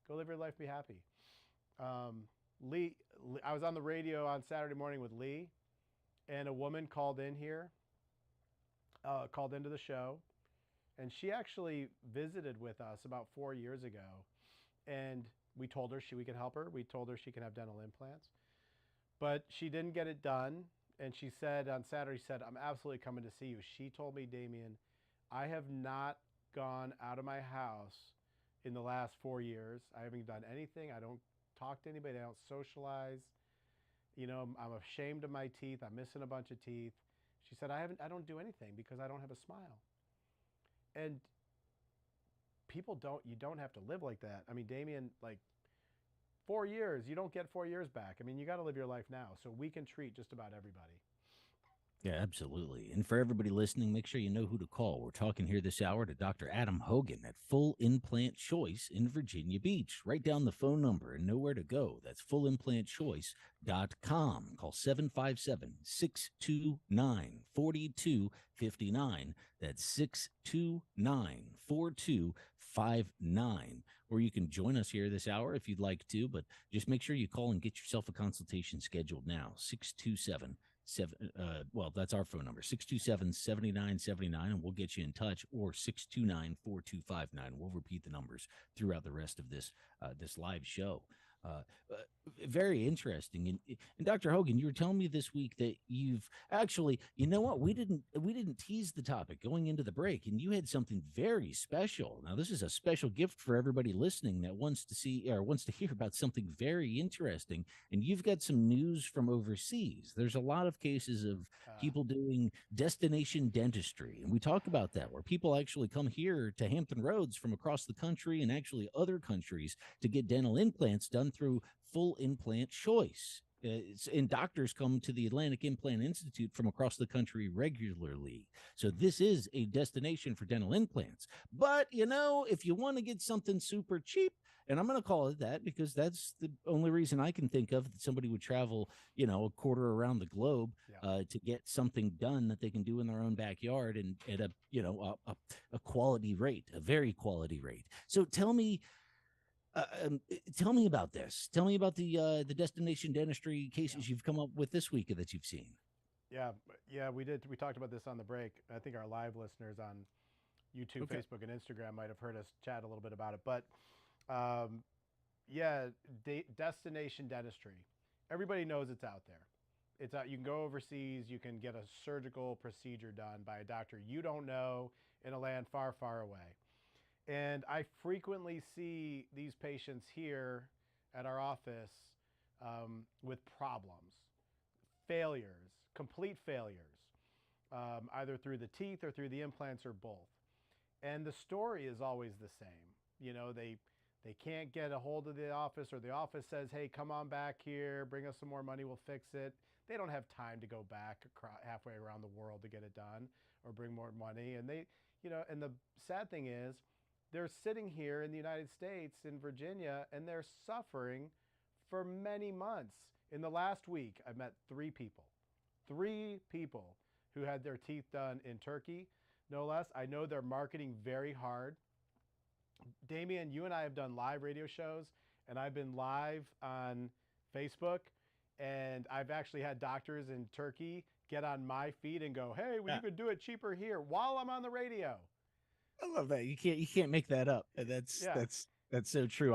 Go live your life and be happy. I was on the radio on Saturday morning with Lee, and a woman called in here, called into the show, and she actually visited with us about 4 years ago, and we told her we could help her. We told her she can have dental implants, but she didn't get it done. And she said on Saturday, she said, I'm absolutely coming to see you. She told me, Damien, I have not gone out of my house in the last 4 years. I haven't done anything. I don't talk to anybody. I don't socialize. You know, I'm ashamed of my teeth. I'm missing a bunch of teeth. She said, I don't do anything because I don't have a smile. And you don't have to live like that. I mean, Damien, like 4 years, you don't get 4 years back. I mean, you got to live your life now. So we can treat just about everybody. Yeah, absolutely. And for everybody listening, make sure you know who to call. We're talking here this hour to Dr. Adam Hogan at Full Implant Choice in Virginia Beach. Write down the phone number and know where to go. That's fullimplantchoice.com. Call 757-629-4259. That's 629-4259. Or you can join us here this hour if you'd like to, but just make sure you call and get yourself a consultation scheduled now. 627 well, that's our phone number, 627-7979, and we'll get you in touch, or 629-4259. We'll repeat the numbers throughout the rest of this live show. Very interesting. And Dr. Hogan, you were telling me this week that you've actually, you know what, we didn't tease the topic going into the break, and you had something very special. Now, this is a special gift for everybody listening that wants to see or wants to hear about something very interesting. And you've got some news from overseas. There's a lot of cases of people doing destination dentistry, and we talk about that, where people actually come here to Hampton Roads from across the country and actually other countries to get dental implants done through Full Implant Choice. And doctors come to the Atlantic Implant Institute from across the country regularly. So this is a destination for dental implants. But, you know, if you want to get something super cheap, and I'm going to call it that because that's the only reason I can think of that somebody would travel, you know, a quarter around the globe to get something done that they can do in their own backyard and at a, you know, a quality rate, a very quality rate. So tell me about this. Tell me about the destination dentistry cases you've come up with this week that you've seen. Yeah, we did. We talked about this on the break. I think our live listeners on YouTube, Facebook, and Instagram might have heard us chat a little bit about it. But destination dentistry. Everybody knows it's out there. It's out. You can go overseas. You can get a surgical procedure done by a doctor you don't know in a land far, far away. And I frequently see these patients here at our office with problems, failures, complete failures, either through the teeth or through the implants or both. And the story is always the same. You know, they can't get a hold of the office, or the office says, hey, come on back here, bring us some more money, we'll fix it. They don't have time to go back halfway around the world to get it done or bring more money. And they, you know, and the sad thing is, they're sitting here in the United States, in Virginia, and they're suffering for many months. In the last week, I've met three people who had their teeth done in Turkey, no less. I know they're marketing very hard. Damien, you and I have done live radio shows, and I've been live on Facebook, and I've actually had doctors in Turkey get on my feed and go, hey, well, you could do it cheaper here while I'm on the radio. I love that. You can't make that up. That's so true.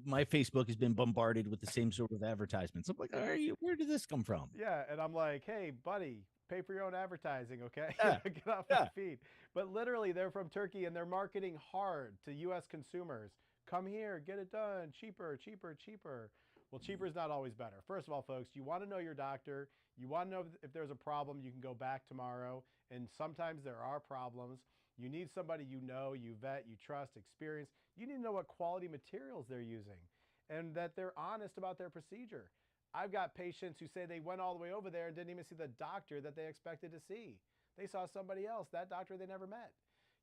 My Facebook has been bombarded with the same sort of advertisements. I'm like, where did this come from? Yeah. And I'm like, hey, buddy, pay for your own advertising. Okay. Yeah. Get off my feed. But literally they're from Turkey and they're marketing hard to US consumers. Come here, get it done. Cheaper, cheaper, cheaper. Well, cheaper is not always better. First of all, folks, you want to know your doctor. You want to know if there's a problem, you can go back tomorrow. And sometimes there are problems. You need somebody you know, you vet, you trust, experience. You need to know what quality materials they're using and that they're honest about their procedure. I've got patients who say they went all the way over there and didn't even see the doctor that they expected to see. They saw somebody else, that doctor they never met.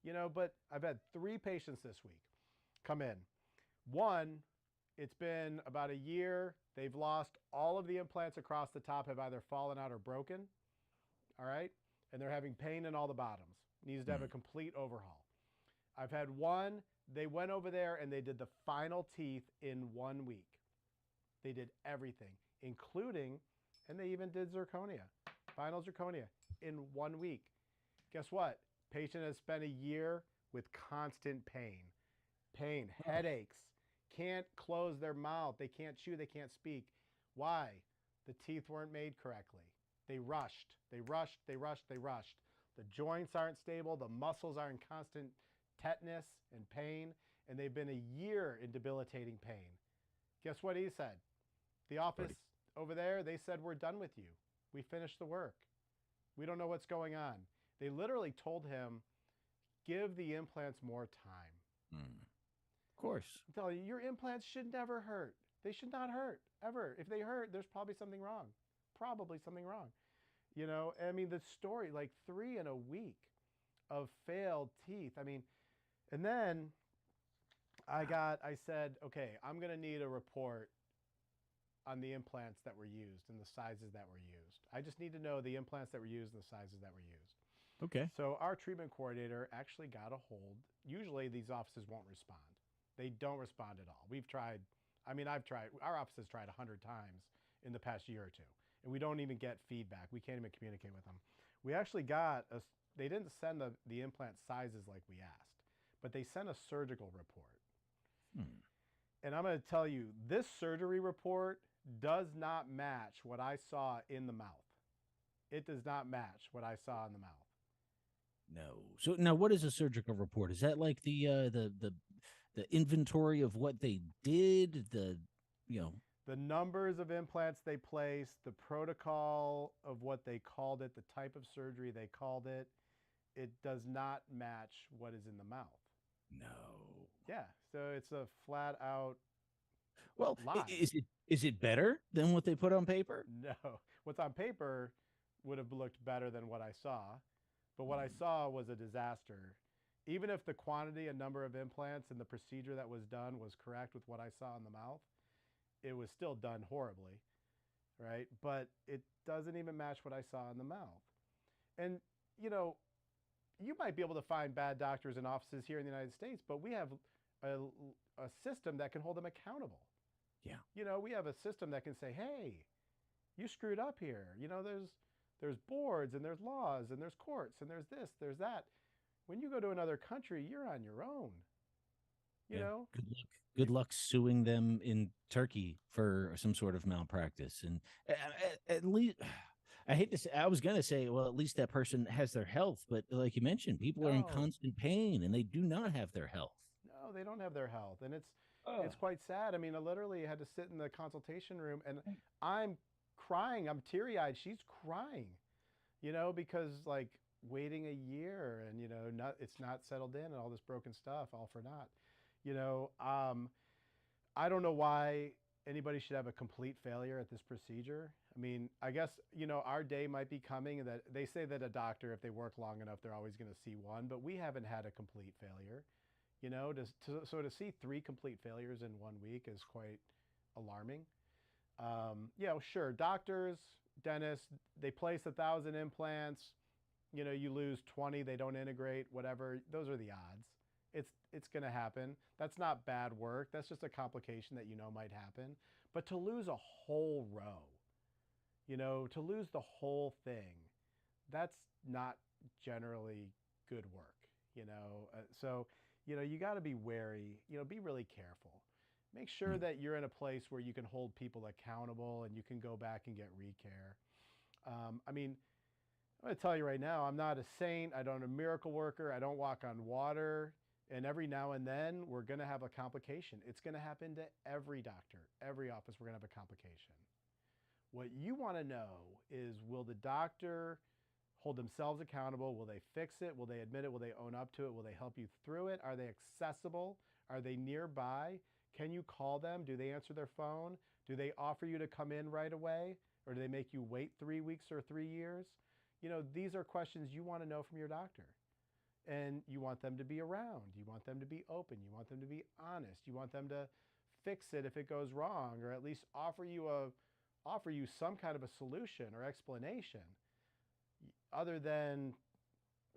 You know, but I've had 3 patients this week come in. One, it's been about a year. They've lost all of the implants across the top, have either fallen out or broken. All right. And they're having pain in all the bottoms. Needs to have a complete overhaul. I've had one, they went over there and they did the final teeth in 1 week. They did everything, including, and they even did zirconia, final zirconia, in 1 week. Guess what? Patient has spent a year with constant pain, headaches, can't close their mouth, they can't chew, they can't speak. Why? The teeth weren't made correctly. They rushed. The joints aren't stable, the muscles are in constant tetanus and pain, and they've been a year in debilitating pain. Guess what he said? The office over there, they said, we're done with you. We finished the work. We don't know what's going on. They literally told him, give the implants more time. Of course. I'm telling you, your implants should never hurt. They should not hurt, ever. If they hurt, there's probably something wrong. You know, I mean, the story, like 3 in a week of failed teeth. I mean, and then I said, okay, I'm going to need a report on the implants that were used and the sizes that were used. I just need to know the implants that were used and the sizes that were used. Okay. So our treatment coordinator actually got a hold. Usually these offices won't respond. They don't respond at all. We've tried, I mean, I've tried, our office has tried 100 times in the past year or two, and we don't even get feedback. We can't even communicate with them. We actually got they didn't send the implant sizes like we asked, but they sent a surgical report. And I'm going to tell you, this surgery report does not match what I saw in the mouth. It does not match what I saw in the mouth. No. So now, what is a surgical report? Is that like the inventory of what they did? The numbers of implants they placed, the protocol of what they called it, the type of surgery they called it. It does not match what is in the mouth. No. Yeah. So it's a flat out. Well, lie. is it better than what they put on paper? No. What's on paper would have looked better than what I saw. But what I saw was a disaster. Even if the quantity and number of implants and the procedure that was done was correct with what I saw in the mouth, it was still done horribly, right? But it doesn't even match what I saw in the mouth. And, you know, you might be able to find bad doctors in offices here in the United States, but we have a system that can hold them accountable. Yeah. You know, we have a system that can say, hey, you screwed up here. You know, there's boards and there's laws and there's courts and there's this, there's that. When you go to another country, you're on your own. You know? Good luck suing them in Turkey for some sort of malpractice. And at least, I hate to say, I was going to say, well, at least that person has their health. But like you mentioned, people are in constant pain and they do not have their health. No, they don't have their health. And it's quite sad. I mean, I literally had to sit in the consultation room and I'm crying. I'm teary-eyed. She's crying, you know, because like waiting a year and, you know, it's not settled in and all this broken stuff, all for naught. You know, I don't know why anybody should have a complete failure at this procedure. I mean, I guess, you know, our day might be coming that they say that a doctor, if they work long enough, they're always going to see one, but we haven't had a complete failure. You know, so to see 3 complete failures in 1 week is quite alarming. You know, sure, doctors, dentists, they place 1,000 implants. You know, you lose 20, they don't integrate, whatever. Those are the odds. It's going to happen. That's not bad work. That's just a complication that you know might happen. But to lose a whole row, you know, to lose the whole thing, that's not generally good work, you know. So, you know, you got to be wary, you know, be really careful. Make sure that you're in a place where you can hold people accountable and you can go back and get recare. I mean, I'm going to tell you right now, I'm not a saint. I don't a miracle worker. I don't walk on water. And every now and then, we're going to have a complication. It's going to happen to every doctor, every office, we're going to have a complication. What you want to know is, will the doctor hold themselves accountable? Will they fix it? Will they admit it? Will they own up to it? Will they help you through it? Are they accessible? Are they nearby? Can you call them? Do they answer their phone? Do they offer you to come in right away? Or do they make you wait 3 weeks or 3 years? You know, these are questions you want to know from your doctor. And you want them to be around. You want them to be open. You want them to be honest. You want them to fix it if it goes wrong, or at least offer you some kind of a solution or explanation, other than,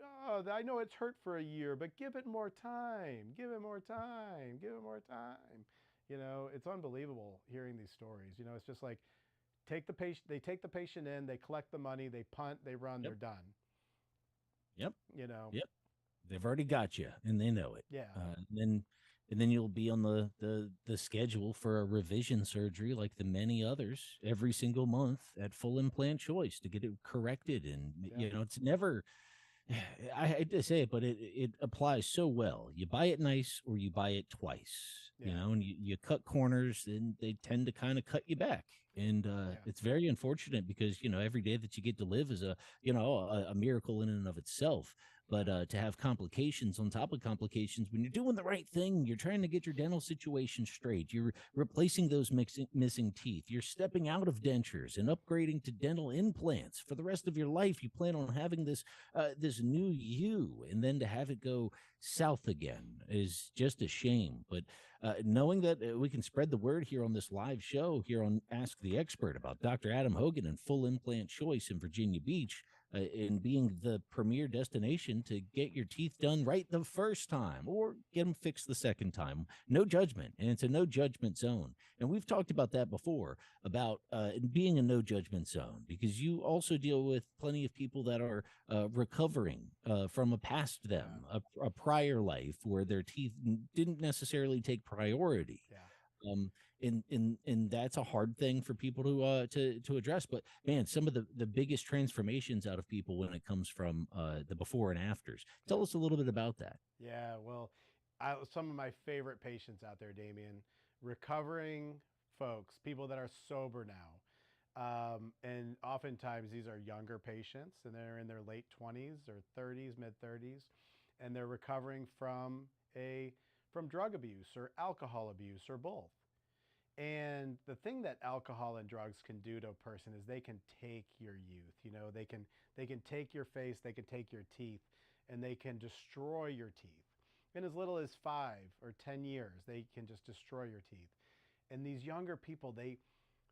oh, I know it's hurt for a year, but give it more time. Give it more time. Give it more time. You know, it's unbelievable hearing these stories. You know, it's just like they take the patient in, they collect the money, they punt, they run, Yep. they're done. Yep. You know. Yep. They've already got you, and they know it. Yeah. And then you'll be on the schedule for a revision surgery like the many others every single month at Full Implant Choice to get it corrected. And Yeah. it's never. I hate to say it, but it applies so well. You buy it nice or you buy it twice, Yeah. and you cut corners and they tend to kind of cut you back. And it's very unfortunate because, every day that you get to live is a miracle in and of itself. But to have complications on top of complications when you're doing the right thing, you're trying to get your dental situation straight. You're replacing those missing teeth. You're stepping out of dentures and upgrading to dental implants for the rest of your life. You plan on having this new you, and then to have it go south again is just a shame. But knowing that we can spread the word here on this live show here on Ask the Expert about Dr. Adam Hogan and Full Implant Choice in Virginia Beach, in being the premier destination to get your teeth done right the first time or get them fixed the second time. No judgment, and it's a no judgment zone. And we've talked about that before, about being a no judgment zone, because you also deal with plenty of people that are recovering from a past them, a prior life where their teeth didn't necessarily take priority. Yeah. And that's a hard thing for people to address. But man, some of the biggest transformations out of people when it comes from the before and afters. Tell us a little bit about that. Yeah, well, some of my favorite patients out there, Damien, recovering folks, people that are sober now. And oftentimes these are younger patients and they're in their late 20s or 30s, mid 30s, and they're recovering from drug abuse or alcohol abuse or both. And the thing that alcohol and drugs can do to a person is they can take your youth. You know, they can take your face, they can take your teeth, and they can destroy your teeth. In as little as 5 or 10 years, they can just destroy your teeth. And these younger people,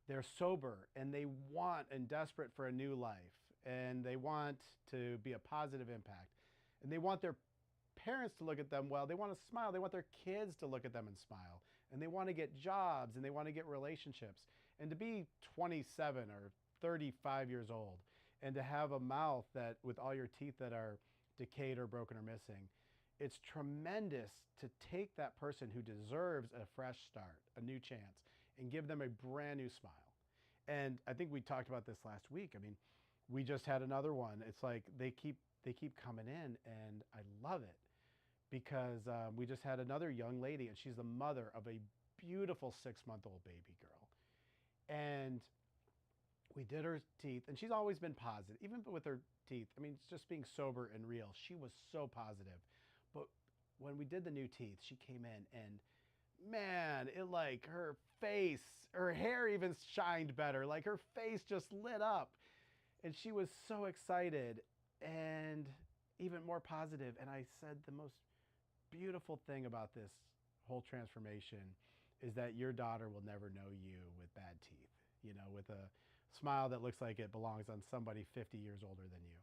they're sober and they want and desperate for a new life, and they want to be a positive impact, and they want their parents to look at them well. They want to smile. They want their kids to look at them and smile. And they want to get jobs and they want to get relationships. And to be 27 or 35 years old and to have a mouth that with all your teeth that are decayed or broken or missing, it's tremendous to take that person who deserves a fresh start, a new chance, and give them a brand new smile. And I think we talked about this last week. I mean, we just had another one. It's like they keep coming in, and I love it because we just had another young lady, and she's the mother of a beautiful 6-month-old baby girl. And we did her teeth, and she's always been positive, even with her teeth. I mean, just being sober and real, she was so positive. But when we did the new teeth, she came in, and man, it like her face, her hair even shined better. Like her face just lit up, and she was so excited and even more positive. And I said the most beautiful thing about this whole transformation is that your daughter will never know you with bad teeth, you know, with a smile that looks like it belongs on somebody 50 years older than you.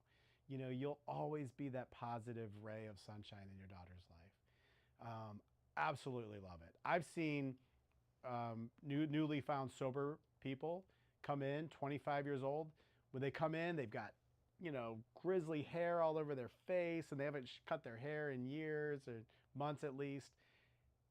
You know, you'll always be that positive ray of sunshine in your daughter's life. Absolutely love it. I've seen newly found sober people come in, 25 years old. When they come in, they've got, you know, grizzly hair all over their face, and they haven't cut their hair in years or months at least.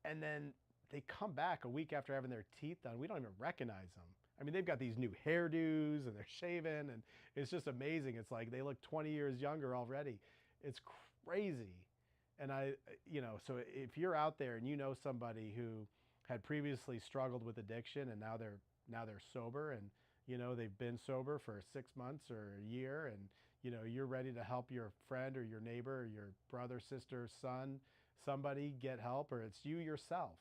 And then they come back a week after having their teeth done. We don't even recognize them. I mean, they've got these new hairdos and they're shaven, and it's just amazing. It's like they look 20 years younger already. It's crazy. And so if you're out there and you know somebody who had previously struggled with addiction and now they're sober, and you know they've been sober for 6 months or a year, and you know you're ready to help your friend or your neighbor or your brother, sister, son, somebody get help, or it's you yourself,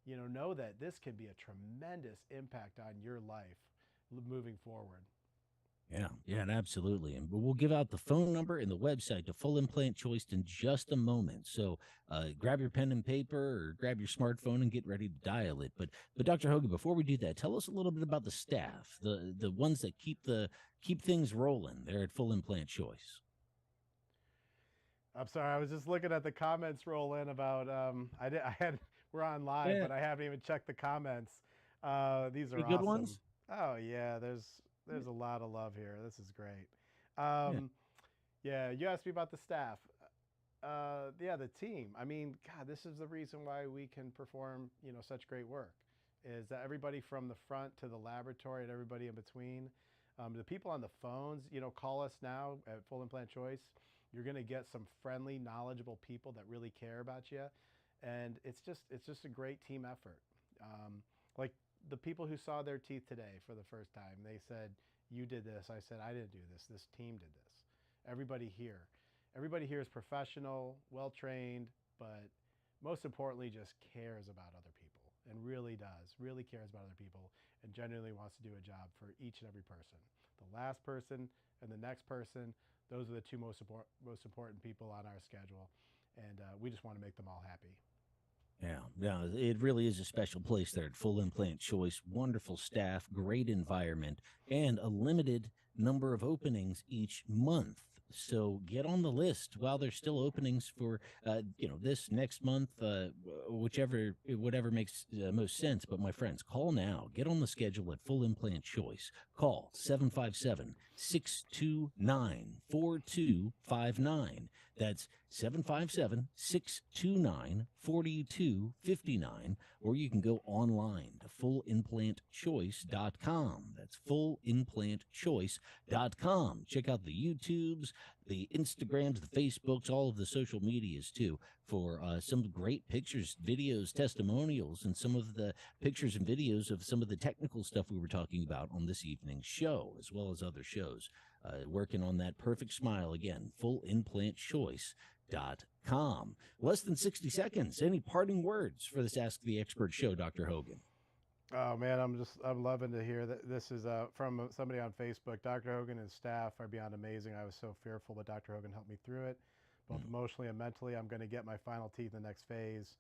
you know that this can be a tremendous impact on your life moving forward. Yeah, and absolutely. And we'll give out the phone number and the website to Full Implant Choice in just a moment. So grab your pen and paper or grab your smartphone and get ready to dial it. But Dr. Hogan, before we do that, tell us a little bit about the staff, the ones that keep things rolling there at Full Implant Choice. I'm sorry, I was just looking at the comments roll in about we're on live, Yeah. but I haven't even checked the comments. These are Any awesome. good ones? Oh yeah, there's a lot of love here. This is great. Yeah, you asked me about the staff. Yeah, the team. I mean, God, this is the reason why we can perform, such great work. Is that everybody from the front to the laboratory and everybody in between. The people on the phones, call us now at Full Implant Choice. You're going to get some friendly, knowledgeable people that really care about you, and it's just a great team effort. Like the people who saw their teeth today for the first time, they said, "You did this." I said, "I didn't do this. This team did this." Everybody here is professional, well trained, but most importantly, just cares about other people and really cares about other people and genuinely wants to do a job for each and every person. The last person and the next person, those are the two most important people on our schedule, and we just want to make them all happy. Yeah, it really is a special place there at Full Implant Choice. Wonderful staff, great environment, and a limited number of openings each month. So get on the list while there's still openings for, this next month, whatever makes most sense. But my friends, call now. Get on the schedule at Full Implant Choice. Call 757-629-4259. That's 757-629-4259, or you can go online to fullimplantchoice.com. That's fullimplantchoice.com. Check out the YouTubes, the Instagrams, the Facebooks, all of the social medias too, for some great pictures, videos, testimonials, and some of the pictures and videos of some of the technical stuff we were talking about on this evening's show, as well as other shows. Working on that perfect smile again, fullimplantchoice.com. Less than 60 seconds. Any parting words for this Ask the Expert show, Dr. Hogan? Oh man, I'm loving to hear that. This is from somebody on Facebook. Dr. Hogan and staff are beyond amazing. I was so fearful, but Dr. Hogan helped me through it, both emotionally and mentally. I'm going to get my final teeth in the next phase.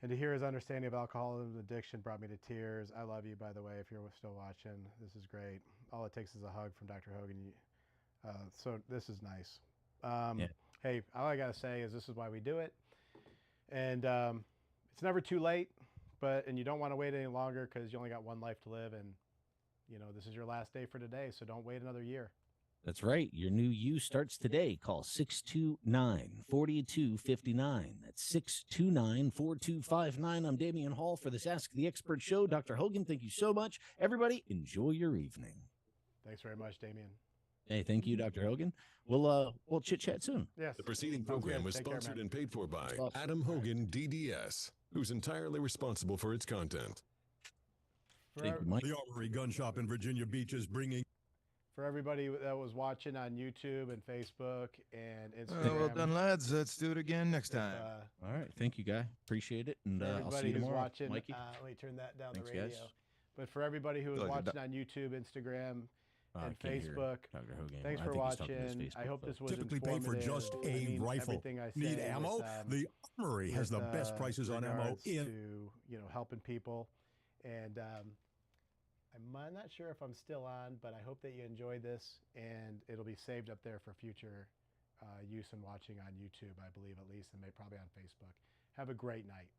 And to hear his understanding of alcoholism and addiction brought me to tears. I love you, by the way, if you're still watching. This is great. All it takes is a hug from Dr. Hogan. So this is nice. Hey, all I got to say is this is why we do it. And it's never too late, and you don't want to wait any longer because you only got one life to live. And, this is your last day for today, so don't wait another year. That's right. Your new you starts today. Call 629-4259. That's 629-4259. I'm Damian Hall for this Ask the Expert show. Dr. Hogan, thank you so much. Everybody, enjoy your evening. Thanks very much, Damian. Hey, thank you, Dr. Hogan. We'll chit-chat soon. Yes. The preceding Sounds program good. was Take care, sponsored man. and paid for by Awesome. Adam Hogan, DDS, who's entirely responsible for its content. Thank you, Mike. The Armory Gun Shop in Virginia Beach is bringing. For everybody that was watching on YouTube and Facebook and Instagram. Well done, lads. Let's do it again next time. All right. Thank you, Guy. Appreciate it. And For I'll see everybody you who's tomorrow, watching, Mikey. let me turn that down Thanks, the radio. guys. But for everybody who is Feel like a watching on YouTube, Instagram, I and can't hear Facebook, Dr. Hogan. thanks I for think he's talking to his watching. I Facebook hope folks. this was Typically paid for informative. just I a mean, rifle. everything I Need say ammo? with, The Armory has the best prices on ammo regards in. to helping people, and I'm not sure if I'm still on, but I hope that you enjoyed this, and it'll be saved up there for future use and watching on YouTube, I believe, at least, and maybe probably on Facebook. Have a great night.